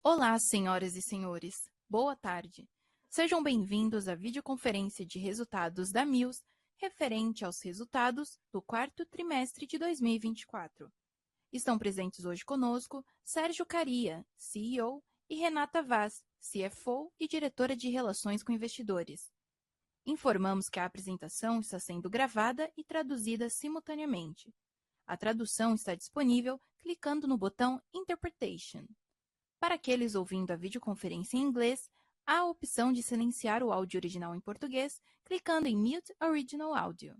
Olá, senhoras e senhores. Boa tarde. Sejam bem-vindos à videoconferência de resultados da Mills referente aos resultados do quarto trimestre de 2024. Estão presentes hoje conosco Sérgio Kariya, CEO, e Renata Vaz, CFO e diretora de Relações com Investidores. Informamos que a apresentação está sendo gravada e traduzida simultaneamente. A tradução está disponível clicando no botão Interpretation. Para aqueles ouvindo a videoconferência em inglês, há a opção de silenciar o áudio original em português, clicando em Mute Original Audio.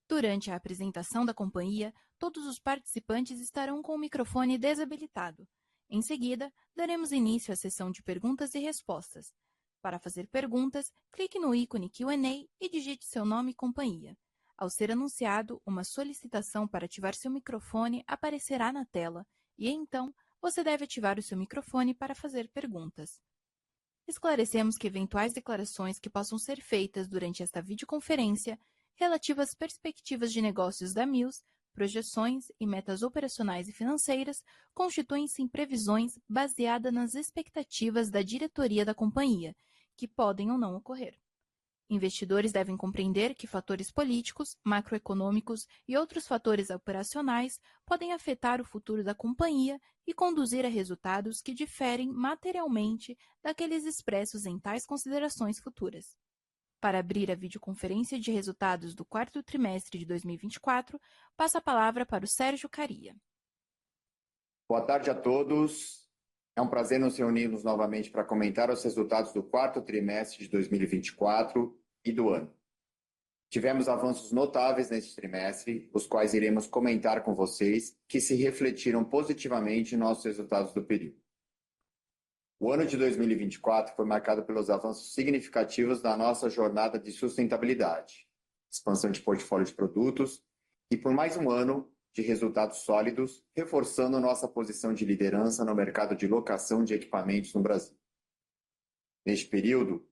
Durante a apresentação da companhia, todos os participantes estarão com o microfone desabilitado. Em seguida, daremos início à sessão de perguntas e respostas. Para fazer perguntas, clique no ícone Q&A e digite seu nome e companhia. Ao ser anunciado, uma solicitação para ativar seu microfone aparecerá na tela e, então, você deve ativar o seu microfone para fazer perguntas. Esclarecemos que eventuais declarações que possam ser feitas durante esta videoconferência relativas às perspectivas de negócios da Mills, projeções e metas operacionais e financeiras constituem-se em previsões baseadas nas expectativas da diretoria da companhia, que podem ou não ocorrer. Investidores devem compreender que fatores políticos, macroeconômicos e outros fatores operacionais podem afetar o futuro da companhia e conduzir a resultados que diferem materialmente daqueles expressos em tais considerações futuras. Para abrir a videoconferência de resultados do quarto trimestre de 2024, passo a palavra para o Sérgio Kariya. Boa tarde a todos. É um prazer nos reunirmos novamente para comentar os resultados do quarto trimestre de 2024 e do ano. Tivemos avanços notáveis neste trimestre, os quais iremos comentar com vocês, que se refletiram positivamente em nossos resultados do período. O ano de 2024 foi marcado pelos avanços significativos da nossa jornada de sustentabilidade, expansão de portfólio de produtos e por mais um ano de resultados sólidos, reforçando nossa posição de liderança no mercado de locação de equipamentos no Brasil. Neste período,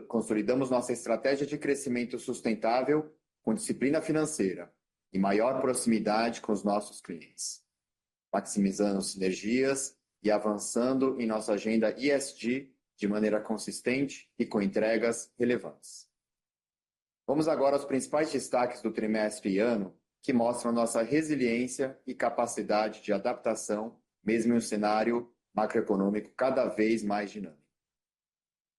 consolidamos nossa estratégia de crescimento sustentável com disciplina financeira e maior proximidade com os nossos clientes, maximizando sinergias e avançando em nossa agenda ESG de maneira consistente e com entregas relevantes. Vamos agora aos principais destaques do trimestre e ano, que mostram nossa resiliência e capacidade de adaptação, mesmo em um cenário macroeconômico cada vez mais dinâmico.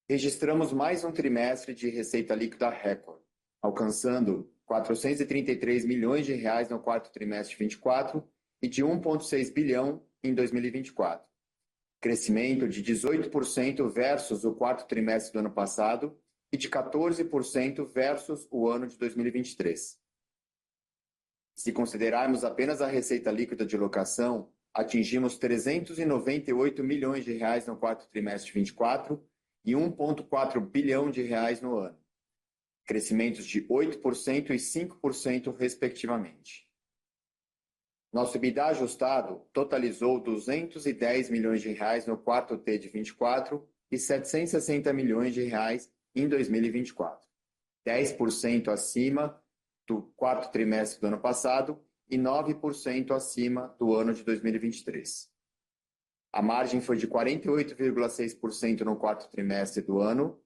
Registramos mais um trimestre de receita líquida recorde, alcançando R$ 433 milhões no quarto trimestre de 2024 e de 1,6 bilhão em 2024. Crescimento de 18% versus o quarto trimestre do ano passado e de 14% versus o ano de 2023. Se considerarmos apenas a receita líquida de locação, atingimos R$ 398 milhões no quarto trimestre de 2024 e 1,4 bilhão no ano, crescimentos de 8% e 5% respectivamente. Nosso EBITDA ajustado totalizou R$ 210 milhões no quarto T de 24 e R$ 760 milhões em 2024, 10% acima do quarto trimestre do ano passado e 9% acima do ano de 2023. A margem foi de 48,6% no quarto trimestre do ano,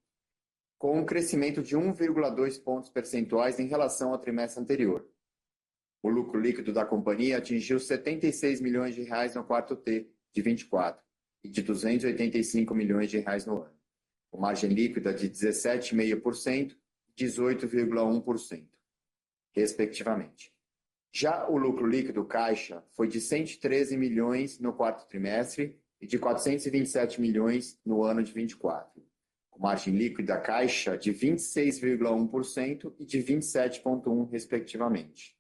com um crescimento de 1,2 pontos percentuais em relação ao trimestre anterior. O lucro líquido da companhia atingiu R$ 76 milhões no quarto T de 24 e de R$ 285 milhões no ano, com margem líquida de 17,5% e 18,1%, respectivamente. Já o lucro líquido caixa foi de R$ 113 milhões no quarto trimestre e de R$ 427 milhões no ano de 24, com margem líquida caixa de 26,1% e de 27,1%, respectivamente.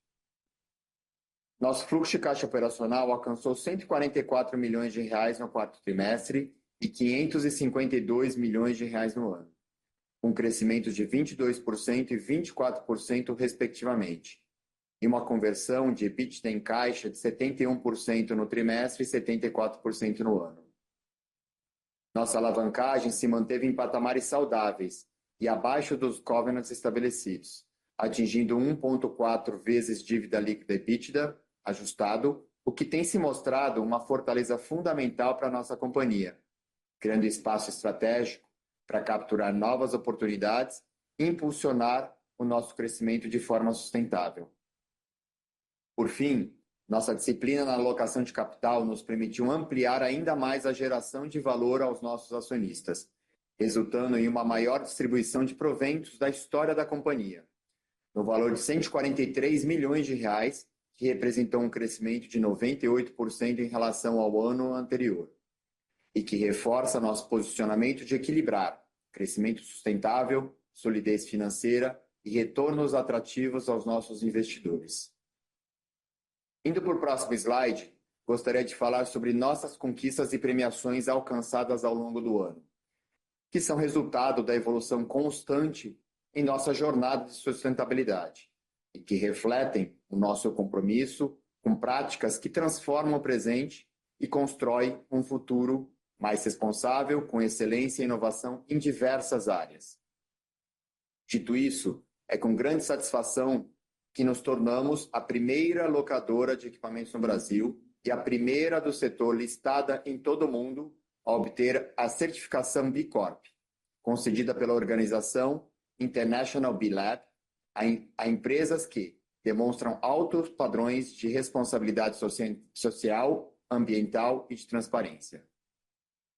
Nosso fluxo de caixa operacional alcançou R$ 144 milhões no quarto trimestre e R$ 552 milhões no ano, com crescimento de 22% e 24%, respectivamente, e uma conversão de EBITDA em caixa de 71% no trimestre e 74% no ano. Nossa alavancagem se manteve em patamares saudáveis e abaixo dos covenants estabelecidos, atingindo 1,4 vezes dívida líquida EBITDA ajustado, o que tem se mostrado uma fortaleza fundamental para a nossa companhia, criando espaço estratégico para capturar novas oportunidades e impulsionar o nosso crescimento de forma sustentável. Por fim, nossa disciplina na alocação de capital nos permitiu ampliar ainda mais a geração de valor aos nossos acionistas, resultando em uma maior distribuição de proventos da história da companhia, no valor de R$ 143 milhões, que representou um crescimento de 98% em relação ao ano anterior, e que reforça nosso posicionamento de equilibrar crescimento sustentável, solidez financeira e retornos atrativos aos nossos investidores. Indo para o próximo slide, gostaria de falar sobre nossas conquistas e premiações alcançadas ao longo do ano, que são resultado da evolução constante em nossa jornada de sustentabilidade e que refletem o nosso compromisso com práticas que transformam o presente e constroem um futuro mais responsável, com excelência e inovação em diversas áreas. Dito isso, é com grande satisfação que nos tornamos a primeira locadora de equipamentos no Brasil e a primeira do setor listada em todo o mundo a obter a certificação B Corp, concedida pela organização International B Lab a empresas que demonstram altos padrões de responsabilidade social, ambiental e de transparência.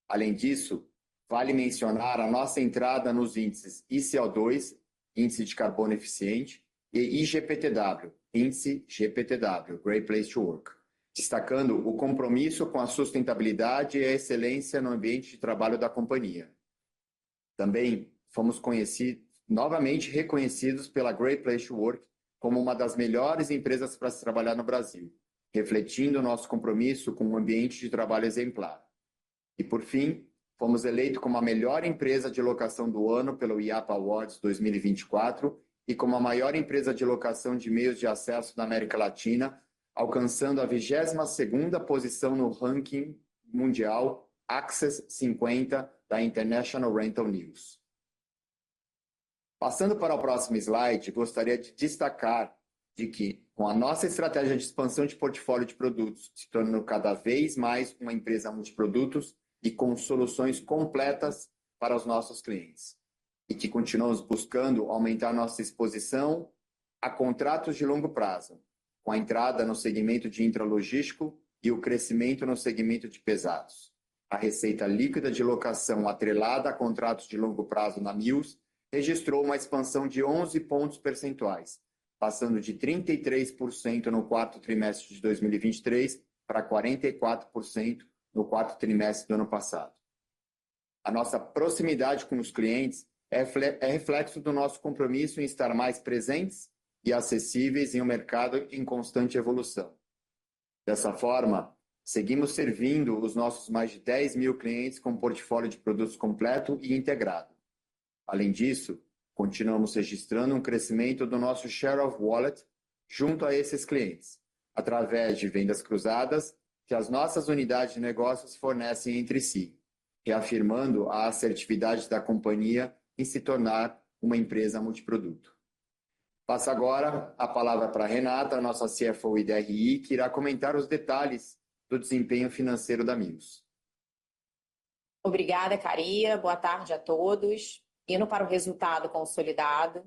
Além disso, vale mencionar a nossa entrada nos índices ICO2, Índice de Carbono Eficiente, e IGPTW, Índice GPTW, Great Place to Work, destacando o compromisso com a sustentabilidade e a excelência no ambiente de trabalho da companhia. Também fomos novamente reconhecidos pela Great Place to Work como uma das melhores empresas para se trabalhar no Brasil, refletindo nosso compromisso com um ambiente de trabalho exemplar. E, por fim, fomos eleitos como a melhor empresa de locação do ano pelo IAPA Awards 2024 e como a maior empresa de locação de meios de acesso da América Latina, alcançando a 22ª posição no ranking mundial Access 50 da International Rental News. Passando para o próximo slide, gostaria de destacar de que, com a nossa estratégia de expansão de portfólio de produtos, se tornando cada vez mais uma empresa multiprodutos e com soluções completas para os nossos clientes, e que continuamos buscando aumentar nossa exposição a contratos de longo prazo, com a entrada no segmento de intralogístico e o crescimento no segmento de pesados. A receita líquida de locação atrelada a contratos de longo prazo na Mills registrou uma expansão de 11 pontos percentuais, passando de 33% no quarto trimestre de 2023 para 44% no quarto trimestre do ano passado. A nossa proximidade com os clientes é reflexo do nosso compromisso em estar mais presentes e acessíveis em um mercado em constante evolução. Dessa forma, seguimos servindo os nossos mais de 10 mil clientes com um portfólio de produtos completo e integrado. Além disso, continuamos registrando um crescimento do nosso share of wallet junto a esses clientes, através de vendas cruzadas que as nossas unidades de negócios fornecem entre si, reafirmando a assertividade da companhia em se tornar uma empresa multiproduto. Passo agora a palavra para a Renata, nossa CFO e DRI, que irá comentar os detalhes do desempenho financeiro da Mills. Obrigada, Caria. Boa tarde a todos. Indo para o resultado consolidado,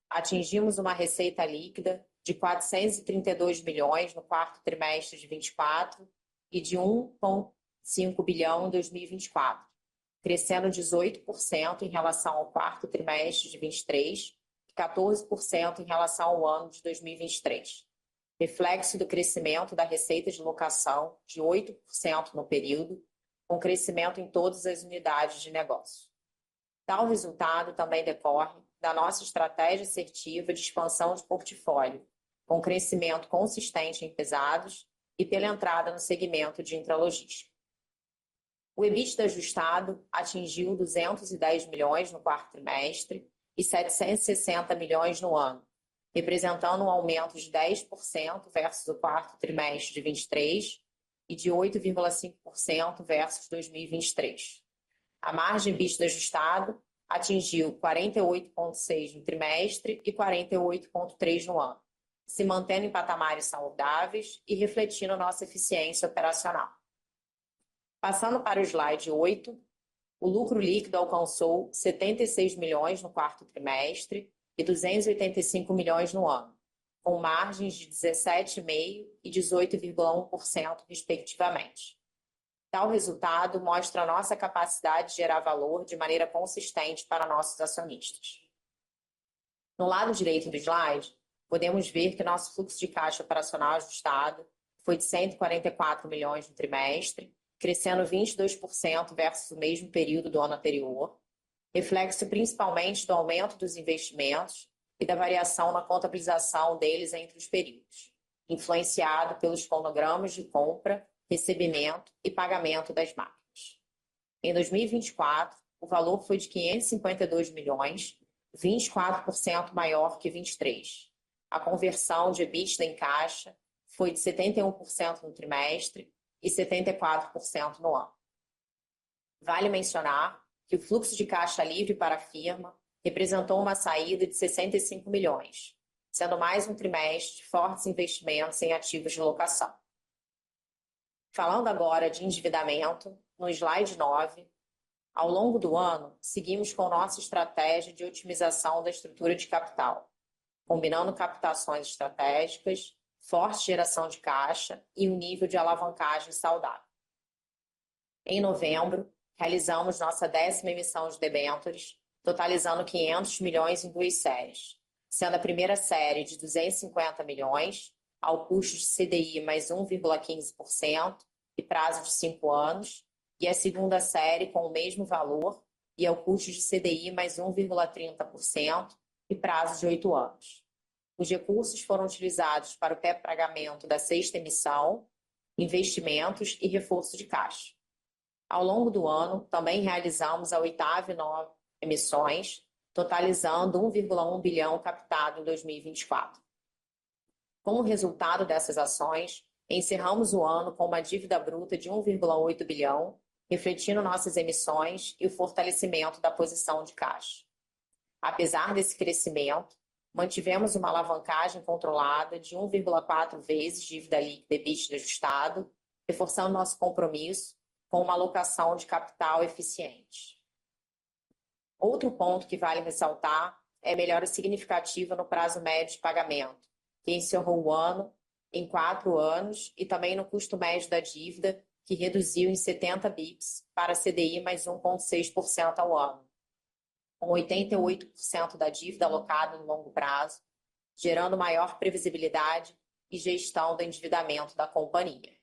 atingimos uma receita líquida de 432 milhões no quarto trimestre de 2024 e de 1,5 bilhão em 2024, crescendo 18% em relação ao quarto trimestre de 2023 e 14% em relação ao ano de 2023. Reflexo do crescimento da receita de locação de 8% no período, com crescimento em todas as unidades de negócio. Tal resultado também decorre da nossa estratégia assertiva de expansão de portfólio, com crescimento consistente em pesados e pela entrada no segmento de intralogística. O EBITDA ajustado atingiu 210 milhões no quarto trimestre e 760 milhões no ano, representando um aumento de 10% versus o quarto trimestre de 2023 e de 8,5% versus 2023. A margem EBITDA ajustado atingiu 48,6% no trimestre e 48,3% no ano, se mantendo em patamares saudáveis e refletindo nossa eficiência operacional. Passando para o slide 8, O lucro líquido alcançou 76 milhões no quarto trimestre e 285 milhões no ano, com margens de 17,5% e 18,1%, respectivamente. Tal resultado mostra a nossa capacidade de gerar valor de maneira consistente para nossos acionistas. No lado direito do slide, podemos ver que nosso fluxo de caixa operacional ajustado foi de 144 milhões no trimestre, crescendo 22% versus o mesmo período do ano anterior, reflexo principalmente do aumento dos investimentos e da variação na contabilização deles entre os períodos, influenciado pelos cronogramas de compra, recebimento e pagamento das máquinas. Em 2024, o valor foi de 552 milhões, 24% maior que 23. A conversão de EBITDA em caixa foi de 71% no trimestre e 74% no ano. Vale mencionar que o fluxo de caixa livre para a firma representou uma saída de 65 milhões, sendo mais um trimestre de fortes investimentos em ativos de locação. Falando agora de endividamento, no slide 9, ao longo do ano, seguimos com nossa estratégia de otimização da estrutura de capital, combinando captações estratégicas, forte geração de caixa e um nível de alavancagem saudável. Em novembro, realizamos nossa 10ª emissão de debêntures, totalizando 500 milhões em 2 séries, sendo a primeira série de 250 milhões, ao custo de CDI mais 1,15% e prazo de 5 anos, e a segunda série com o mesmo valor e ao custo de CDI mais 1,30% e prazo de 8 anos. Os recursos foram utilizados para o pré-pagamento da 6ª emissão, investimentos e reforço de caixa. Ao longo do ano, também realizamos a 8ª e 9ª emissões, totalizando 1,1 bilhão captado em 2024. Como resultado dessas ações, encerramos o ano com uma dívida bruta de 1,8 bilhão, refletindo nossas emissões e o fortalecimento da posição de caixa. Apesar desse crescimento, mantivemos uma alavancagem controlada de 1,4 vezes dívida líquida EBITDA ajustado, reforçando nosso compromisso com uma alocação de capital eficiente. Outro ponto que vale ressaltar é a melhora significativa no prazo médio de pagamento, que encerrou o ano em 4 anos, e também no custo médio da dívida, que reduziu em 70 bips para CDI mais 1,6% ao ano, com 88% da dívida alocada no longo prazo, gerando maior previsibilidade e gestão do endividamento da companhia.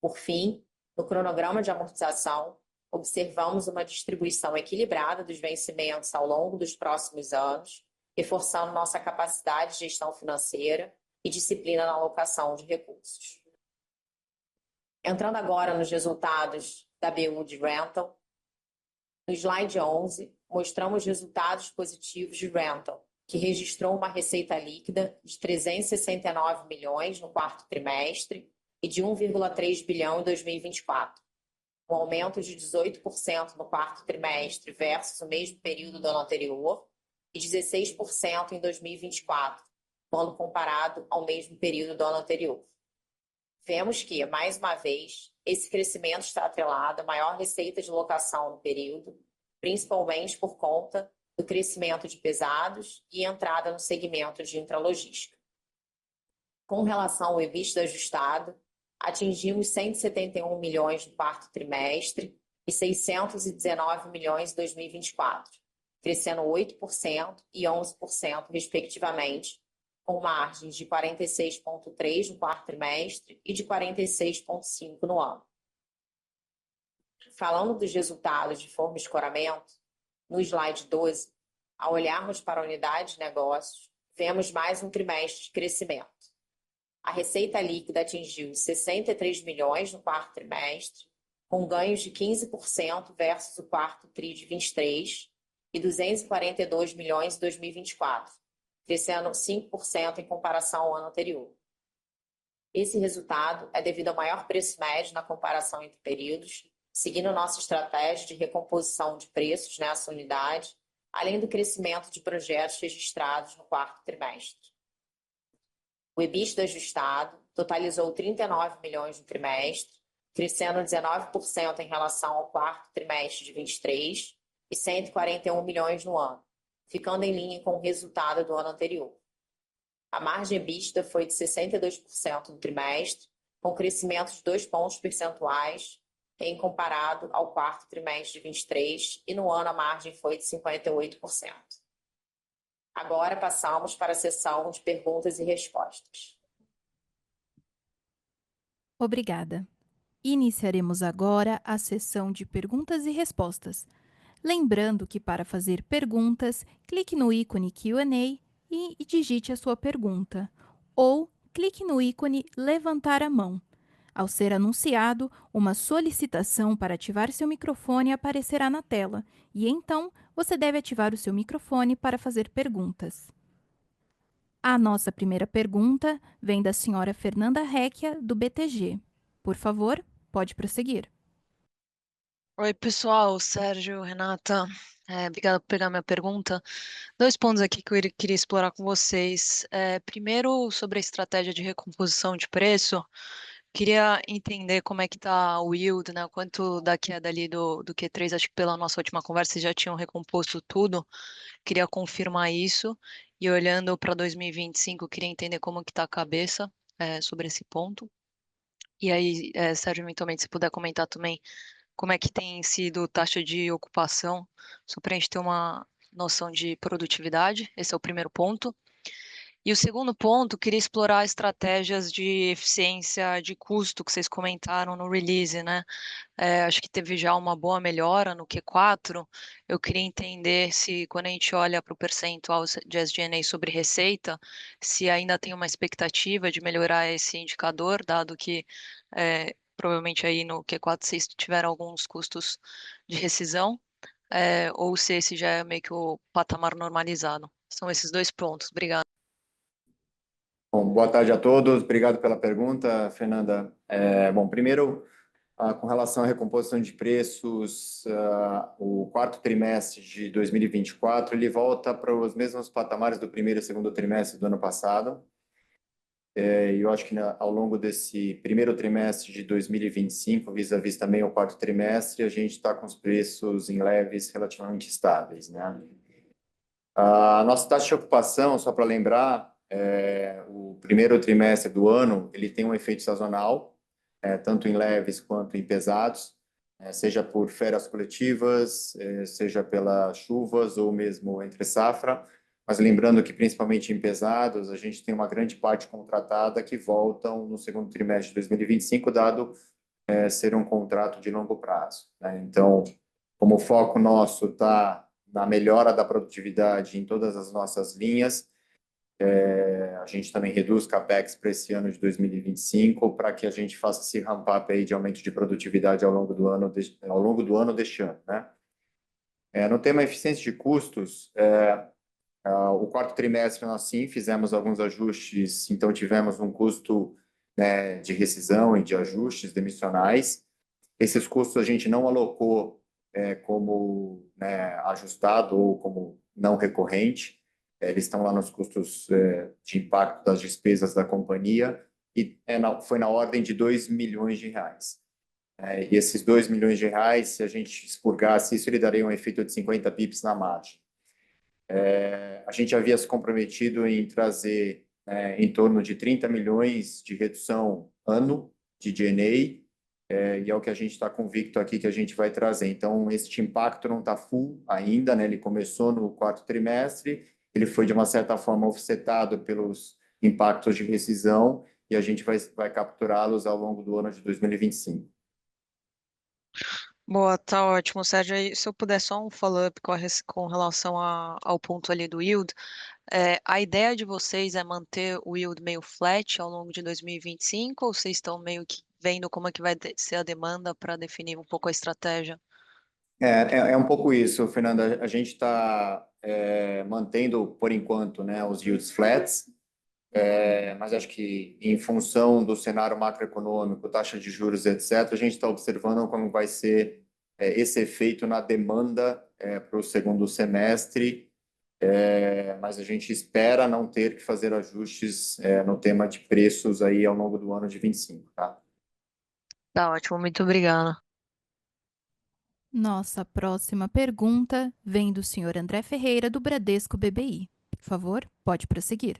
Por fim, no cronograma de amortização, observamos uma distribuição equilibrada dos vencimentos ao longo dos próximos anos, reforçando nossa capacidade de gestão financeira e disciplina na alocação de recursos. Entrando agora nos resultados da BU de Rental, no slide 11, mostramos resultados positivos de Rental, que registrou uma receita líquida de 369 milhões no quarto trimestre e de 1,3 bilhão em 2024, um aumento de 18% no quarto trimestre versus o mesmo período do ano anterior e 16% em 2024, quando comparado ao mesmo período do ano anterior. Vemos que, mais uma vez, esse crescimento está atrelado à maior receita de locação no período, principalmente por conta do crescimento de pesados e entrada no segmento de intralogística. Com relação ao EBITDA ajustado, atingimos 171 milhões no quarto trimestre e 619 milhões em 2024, crescendo 8% e 11%, respectivamente, com margens de 46,3% no quarto trimestre e de 46,5% no ano. Falando dos resultados de forma de escoramento, no slide 12, ao olharmos para a unidade de negócios, vemos mais um trimestre de crescimento. A receita líquida atingiu 63 milhões no quarto trimestre, com ganhos de 15% versus o quarto TRI de 23 e 242 milhões em 2024. Crescendo 5% em comparação ao ano anterior. Esse resultado é devido ao maior preço médio na comparação entre períodos, seguindo nossa estratégia de recomposição de preços nessa unidade, além do crescimento de projetos registrados no quarto trimestre. O EBITDA ajustado totalizou 39 milhões no trimestre, crescendo 19% em relação ao quarto trimestre de 23 e 141 milhões no ano, ficando em linha com o resultado do ano anterior. A margem EBITDA foi de 62% no trimestre, com crescimento de 2 pontos percentuais em comparado ao quarto trimestre de 23, e no ano a margem foi de 58%. Agora passamos para a sessão de perguntas e respostas. Obrigada. Iniciaremos agora a sessão de perguntas e respostas. Lembrando que para fazer perguntas, clique no ícone Q&A e digite a sua pergunta, ou clique no ícone Levantar a mão. Ao ser anunciado, uma solicitação para ativar seu microfone aparecerá na tela, e então você deve ativar o seu microfone para fazer perguntas. A nossa primeira pergunta vem da senhora Fernanda Recchia, do BTG. Por favor, pode prosseguir. Oi, pessoal, Sérgio, Renata, obrigada por pegar minha pergunta. Dois pontos aqui que eu queria explorar com vocês. Primeiro, sobre a estratégia de recomposição de preço, queria entender como é que está o yield, né? Quanto da queda ali do Q3, acho que pela nossa última conversa vocês já tinham recomposto tudo, queria confirmar isso. E olhando para 2025, queria entender como que está a cabeça sobre esse ponto. E aí, Sérgio, eventualmente, se puder comentar também como é que tem sido taxa de ocupação, só para a gente ter uma noção de produtividade. Esse é o primeiro ponto. E o segundo ponto, queria explorar estratégias de eficiência de custo que vocês comentaram no release, né? Acho que teve já uma boa melhora no Q4. Eu queria entender se, quando a gente olha para o percentual de SG&A sobre receita, se ainda tem uma expectativa de melhorar esse indicador, dado que provavelmente aí no Q4 vocês tiveram alguns custos de rescisão, ou se esse já é meio que o patamar normalizado. São esses dois pontos. Obrigada. Bom, boa tarde a todos. Obrigado pela pergunta, Fernanda. Bom, primeiro, com relação à recomposição de preços, o quarto trimestre de 2024, ele volta para os mesmos patamares do primeiro e segundo trimestre do ano passado. Eu acho que ao longo desse primeiro trimestre de 2025, vis-à-vis também o quarto trimestre, a gente está com os preços em leves relativamente estáveis, né? A nossa taxa de ocupação, só para lembrar, o primeiro trimestre do ano, ele tem um efeito sazonal, tanto em leves quanto em pesados, seja por férias coletivas, seja pelas chuvas ou mesmo entre safra. Mas lembrando que, principalmente em pesados, a gente tem uma grande parte contratada que voltam no segundo trimestre de 2025, dado ser um contrato de longo prazo, né? Então, como o foco nosso está na melhora da produtividade em todas as nossas linhas, a gente também reduz CAPEX para esse ano de 2025, para que a gente faça esse ramp-up aí de aumento de produtividade ao longo do ano deste ano, né? No tema eficiência de custos, o quarto trimestre nós sim fizemos alguns ajustes, então tivemos um custo, né, de rescisão e de ajustes demissionais. Esses custos a gente não alocou como, né, ajustado ou como não recorrente. Eles estão lá nos custos de impacto das despesas da companhia e foi na ordem de R$ 2 milhões. E esses R$ 2 milhões, se a gente expurgasse isso, ele daria um efeito de 50 pips na margem. A gente havia se comprometido em trazer em torno de 30 milhões de redução ano de G&A, e é o que a gente está convicto aqui que a gente vai trazer. Então, este impacto não está full ainda, né? Ele começou no quarto trimestre, ele foi, de uma certa forma, offsetado pelos impactos de rescisão, e a gente vai capturá-los ao longo do ano de 2025. Boa, tá ótimo, Sérgio. Aí, se eu puder só um follow-up com relação ao ponto ali do yield, a ideia de vocês é manter o yield meio flat ao longo de 2025, ou vocês estão meio que vendo como é que vai ser a demanda para definir um pouco a estratégia? É um pouco isso, Fernanda. A gente está mantendo, por enquanto, né, os yields flats, mas acho que, em função do cenário macroeconômico, taxa de juros, etc., a gente está observando como vai ser esse efeito na demanda para o segundo semestre, mas a gente espera não ter que fazer ajustes no tema de preços aí ao longo do ano de 25, tá? Tá ótimo, muito obrigada. Nossa próxima pergunta vem do senhor André Ferreira, do Bradesco BBI. Por favor, pode prosseguir.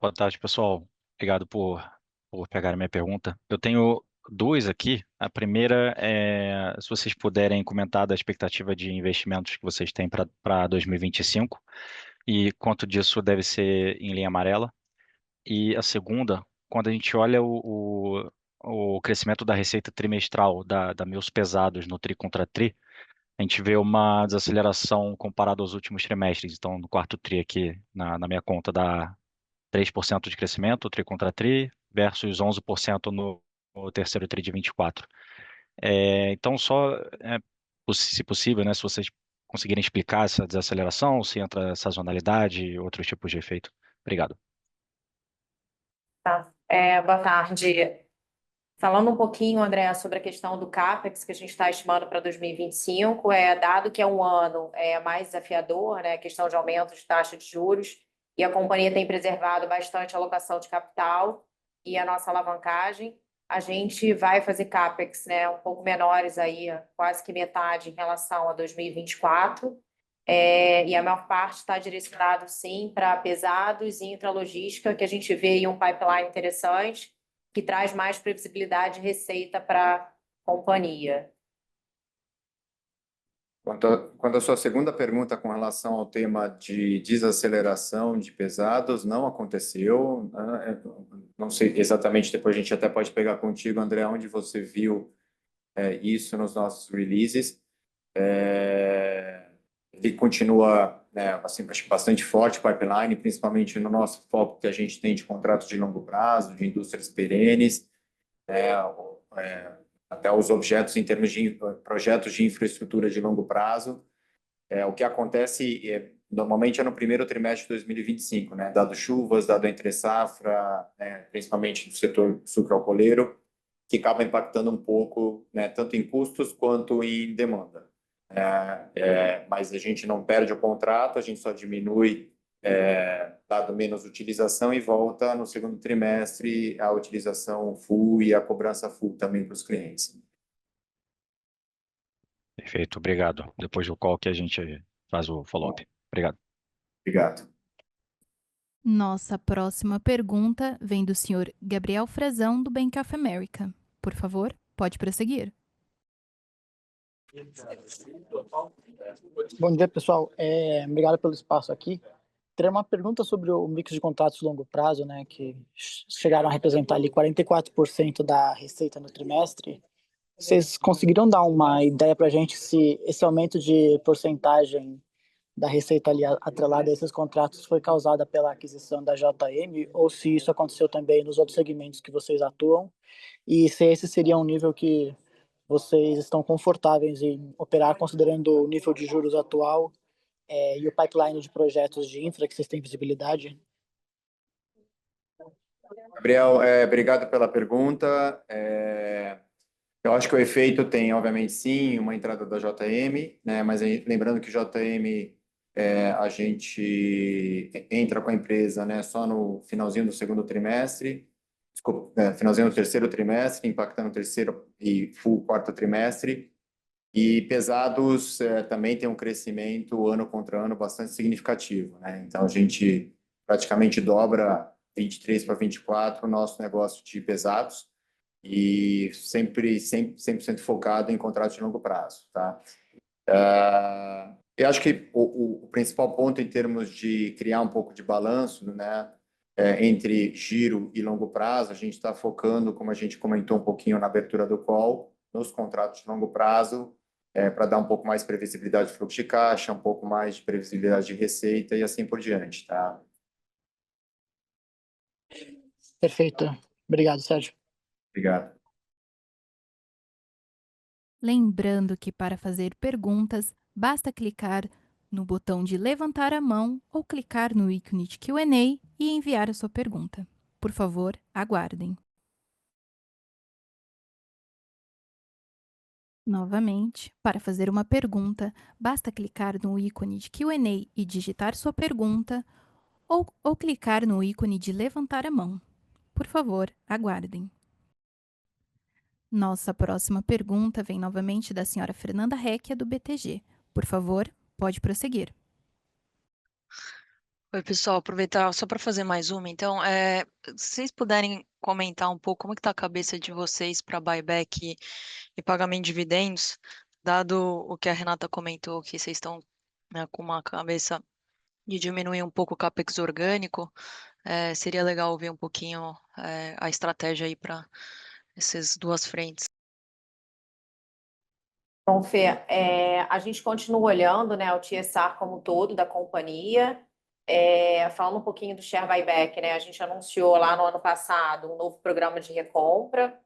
Boa tarde, pessoal. Obrigado por pegar a minha pergunta. Eu tenho duas aqui. A primeira é se vocês puderem comentar da expectativa de investimentos que vocês têm para 2025 e quanto disso deve ser em linha amarela. E a segunda, quando a gente olha o crescimento da receita trimestral da Meus Pesados no tri contra tri, a gente vê uma desaceleração comparado aos últimos trimestres. Então, no quarto tri aqui, na minha conta, dá 3% de crescimento, tri contra tri, versus 11% no terceiro tri de 24. Então, se possível, né, se vocês conseguirem explicar essa desaceleração, se entra sazonalidade e outros tipos de efeito. Obrigado. Tá. Boa tarde. Falando um pouquinho, André, sobre a questão do CAPEX que a gente está estimando para 2025, dado que é um ano mais desafiador, né, a questão de aumento de taxa de juros, e a companhia tem preservado bastante a alocação de capital e a nossa alavancagem, a gente vai fazer CAPEX, né, um pouco menores aí, quase que metade em relação a 2024, e a maior parte está direcionado, sim, para pesados e intralogística, que a gente vê aí um pipeline interessante, que traz mais previsibilidade de receita para a companhia. Quanto à sua segunda pergunta com relação ao tema de desaceleração de pesados, não aconteceu, né? Não sei exatamente, depois a gente até pode pegar contigo, André, onde você viu isso nos nossos releases. Ele continua, né, assim, acho que bastante forte, pipeline, principalmente no nosso foco que a gente tem de contratos de longo prazo, de indústrias perenes, até os objetos em termos de projetos de infraestrutura de longo prazo. O que acontece normalmente é no primeiro trimestre de 2025, né? Dado chuvas, dado entre safra, né, principalmente do setor sucroalcooleiro, que acaba impactando um pouco, né, tanto em custos quanto em demanda. Mas a gente não perde o contrato, a gente só diminui dado menos utilização e volta no segundo trimestre a utilização full e a cobrança full também para os clientes. Perfeito, obrigado. Depois do call que a gente faz o follow-up. Obrigado. Obrigado. Nossa próxima pergunta vem do senhor Gabriel Frazão, do Bank of America. Por favor, pode prosseguir. Bom dia, pessoal. Obrigado pelo espaço aqui. Teria uma pergunta sobre o mix de contratos de longo prazo, né, que chegaram a representar ali 44% da receita no trimestre. Vocês conseguiram dar uma ideia para a gente se esse aumento de porcentagem da receita ali atrelada a esses contratos foi causada pela aquisição da JM ou se isso aconteceu também nos outros segmentos que vocês atuam e se esse seria um nível que vocês estão confortáveis em operar considerando o nível de juros atual e o pipeline de projetos de infra que vocês têm visibilidade? Gabriel, obrigado pela pergunta. Eu acho que o efeito tem, obviamente, sim, uma entrada da JM, né? Mas lembrando que JM, a gente entra com a empresa, né, só no finalzinho do segundo trimestre, desculpa, finalzinho do terceiro trimestre, impactando o terceiro e full quarto trimestre. E pesados também tem um crescimento ano contra ano bastante significativo, né? Então, a gente praticamente dobra 23 para 24 o nosso negócio de pesados e sempre 100% focado em contratos de longo prazo, tá? Eu acho que o principal ponto em termos de criar um pouco de balanço, né, entre giro e longo prazo, a gente está focando, como a gente comentou um pouquinho na abertura do call, nos contratos de longo prazo, para dar um pouco mais de previsibilidade de fluxo de caixa, um pouco mais de previsibilidade de receita e assim por diante, tá? Perfeito. Obrigado, Sérgio. Obrigado. Lembrando que para fazer perguntas, basta clicar no botão de levantar a mão ou clicar no ícone de Q&A e enviar a sua pergunta. Por favor, aguardem. Novamente, para fazer uma pergunta, basta clicar no ícone de Q&A e digitar sua pergunta ou clicar no ícone de levantar a mão. Por favor, aguardem. Nossa próxima pergunta vem novamente da senhora Fernanda Recchia, do BTG. Por favor, pode prosseguir. Oi, pessoal, aproveitar só para fazer mais uma. Então, se vocês puderem comentar um pouco como é que está a cabeça de vocês para buyback e pagamento de dividendos, dado o que a Renata comentou, que vocês estão, né, com uma cabeça de diminuir um pouco o capex orgânico, seria legal ouvir um pouquinho a estratégia aí para essas duas frentes. Bom, Fê, a gente continua olhando, né, o TSR como um todo da companhia. Falando um pouquinho do share buyback, né, a gente anunciou lá no ano passado um novo programa de recompra.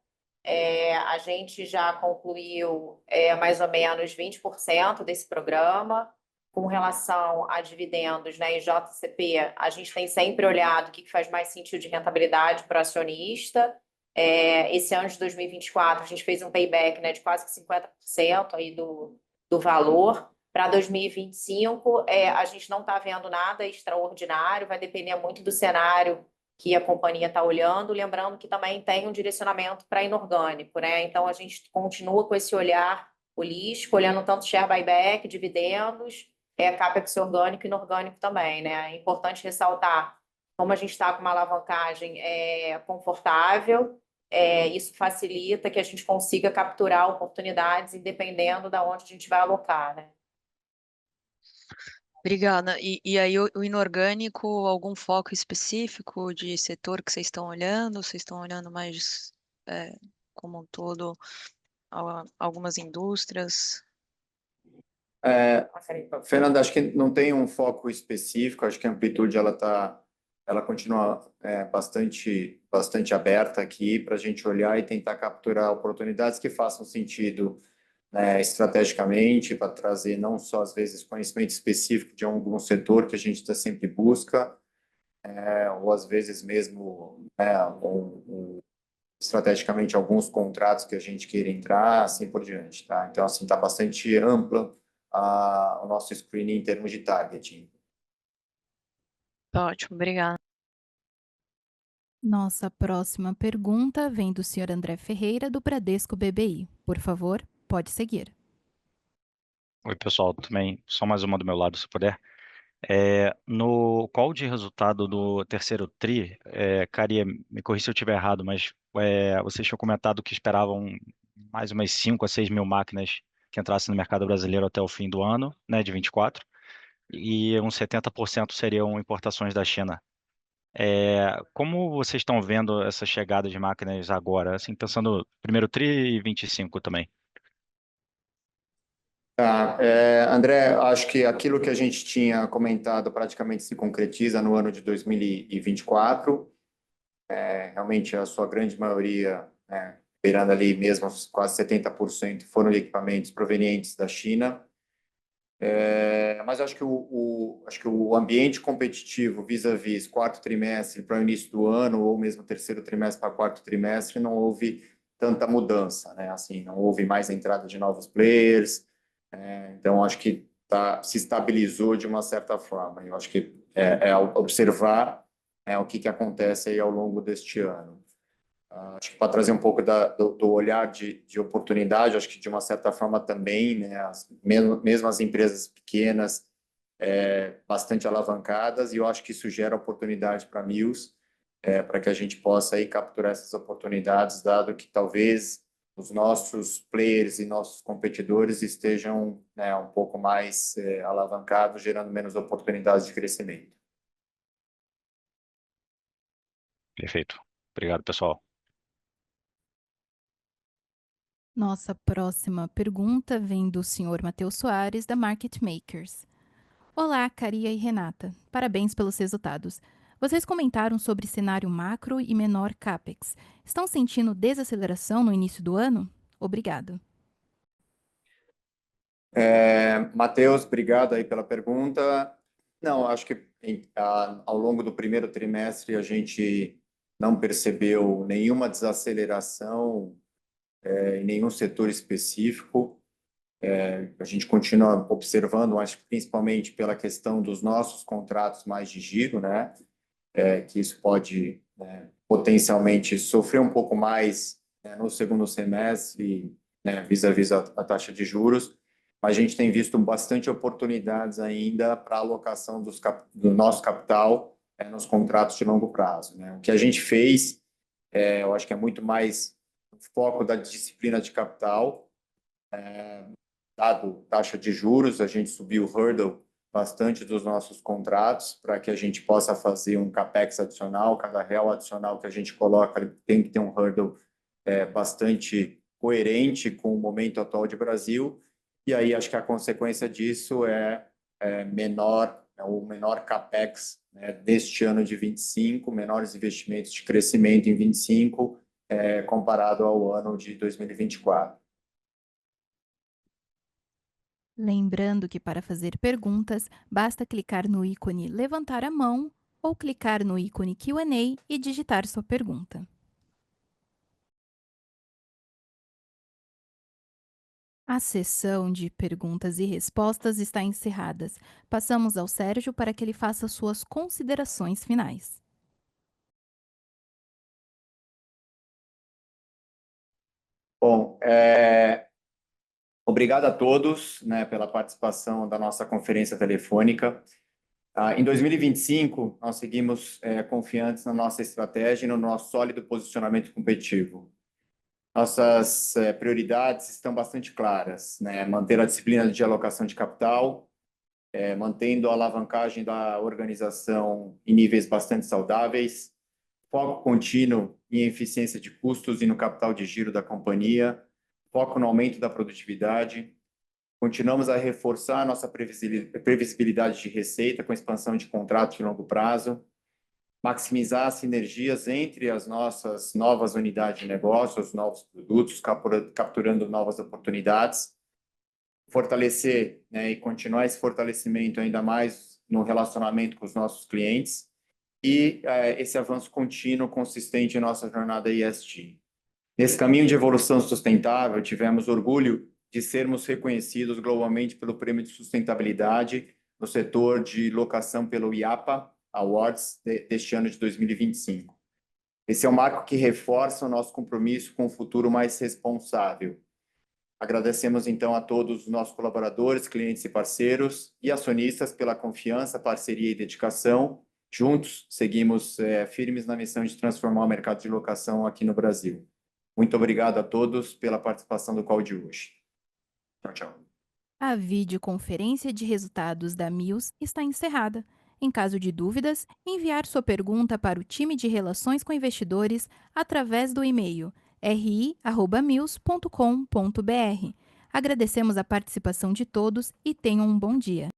A gente já concluiu mais ou menos 20% desse programa. Com relação a dividendos, né, e JCP, a gente tem sempre olhado o que faz mais sentido de rentabilidade para o acionista. Esse ano de 2024, a gente fez um payback, né, de quase que 50% aí do valor. Para 2025, a gente não está vendo nada extraordinário, vai depender muito do cenário que a companhia está olhando, lembrando que também tem um direcionamento para inorgânico, né? Então, a gente continua com esse olhar holístico, olhando tanto share buyback, dividendos, CAPEX orgânico e inorgânico também, né? É importante ressaltar como a gente está com uma alavancagem confortável, isso facilita que a gente consiga capturar oportunidades independendo da onde a gente vai alocar, né? Obrigada. E aí, o inorgânico, algum foco específico de setor que vocês estão olhando? Vocês estão olhando mais como um todo algumas indústrias? Fernanda, acho que não tem um foco específico, acho que a amplitude ela continua bastante aberta aqui para a gente olhar e tentar capturar oportunidades que façam sentido, né, estrategicamente, para trazer não só às vezes conhecimento específico de algum setor que a gente sempre busca, ou às vezes mesmo, né, estrategicamente alguns contratos que a gente queira entrar, assim por diante, tá? Então, assim, está bastante amplo o nosso screening em termos de targeting. Tá ótimo, obrigada. Nossa próxima pergunta vem do senhor André Ferreira, do Bradesco BBI. Por favor, pode seguir. Oi, pessoal, também só mais uma do meu lado, se puder. No call de resultado do terceiro TRI, Caria, me corrija se eu estiver errado, mas vocês tinham comentado que esperavam mais umas 5 a 6 mil máquinas que entrassem no mercado brasileiro até o fim do ano, né, de 24, e uns 70% seriam importações da China. Como vocês estão vendo essa chegada de máquinas agora, assim, pensando primeiro TRI e 25 também? Tá, André, acho que aquilo que a gente tinha comentado praticamente se concretiza no ano de 2024. Realmente, a sua grande maioria, né, beirando ali mesmo quase 70%, foram de equipamentos provenientes da China. Mas acho que o ambiente competitivo vis-à-vis quarto trimestre para o início do ano, ou mesmo terceiro trimestre para quarto trimestre, não houve tanta mudança, né? Assim, não houve mais entrada de novos players. Então, acho que se estabilizou de uma certa forma. Eu acho que observar o que acontece aí ao longo deste ano. Acho que para trazer um pouco do olhar de oportunidade, acho que de uma certa forma também, né, mesmo as empresas pequenas, bastante alavancadas, e eu acho que isso gera oportunidade para a Mills, para que a gente possa aí capturar essas oportunidades, dado que talvez os nossos players e nossos competidores estejam, né, um pouco mais alavancados, gerando menos oportunidades de crescimento. Perfeito. Obrigado, pessoal. Nossa próxima pergunta vem do senhor Matheus Soares, da Market Makers. Olá, Caria e Renata. Parabéns pelos resultados. Vocês comentaram sobre cenário macro e menor CAPEX. Estão sentindo desaceleração no início do ano? Obrigado. Matheus, obrigado aí pela pergunta. Não, acho que ao longo do primeiro trimestre a gente não percebeu nenhuma desaceleração em nenhum setor específico. A gente continua observando, acho que principalmente pela questão dos nossos contratos mais de giro, né? Que isso pode, né, potencialmente sofrer um pouco mais no segundo semestre, vis-à-vis a taxa de juros, mas a gente tem visto bastante oportunidades ainda para alocação do nosso capital nos contratos de longo prazo, né? O que a gente fez, eu acho que é muito mais o foco da disciplina de capital, dado taxa de juros, a gente subiu o hurdle bastante dos nossos contratos para que a gente possa fazer um capex adicional. Cada real adicional que a gente coloca tem que ter um hurdle bastante coerente com o momento atual de Brasil. E aí acho que a consequência disso é o menor capex, né, deste ano de 25, menores investimentos de crescimento em 25, comparado ao ano de 2024. Lembrando que para fazer perguntas, basta clicar no ícone levantar a mão ou clicar no ícone Q&A e digitar sua pergunta. A sessão de perguntas e respostas está encerrada. Passamos ao Sérgio para que ele faça suas considerações finais. Bom, obrigado a todos, né, pela participação da nossa conferência telefônica. Em 2025, nós seguimos confiantes na nossa estratégia e no nosso sólido posicionamento competitivo. Nossas prioridades estão bastante claras, né? Manter a disciplina de alocação de capital, mantendo a alavancagem da organização em níveis bastante saudáveis, foco contínuo em eficiência de custos e no capital de giro da companhia, foco no aumento da produtividade. Continuamos a reforçar a nossa previsibilidade de receita com expansão de contratos de longo prazo, maximizar as sinergias entre as nossas novas unidades de negócio, os novos produtos, capturando novas oportunidades, fortalecer, né, e continuar esse fortalecimento ainda mais no relacionamento com os nossos clientes e esse avanço contínuo, consistente em nossa jornada ESG. Nesse caminho de evolução sustentável, tivemos orgulho de sermos reconhecidos globalmente pelo Prêmio de Sustentabilidade no setor de locação pelo IAPA Awards deste ano de 2025. Esse é um marco que reforça o nosso compromisso com um futuro mais responsável. Agradecemos, então, a todos os nossos colaboradores, clientes e parceiros e acionistas pela confiança, parceria e dedicação. Juntos, seguimos firmes na missão de transformar o mercado de locação aqui no Brasil. Muito obrigado a todos pela participação do call de hoje. Tchau, tchau. A videoconferência de resultados da Mills está encerrada. Em caso de dúvidas, enviar sua pergunta para o time de relações com investidores através do e-mail ri@mills.com.br. Agradecemos a participação de todos e tenham um bom dia.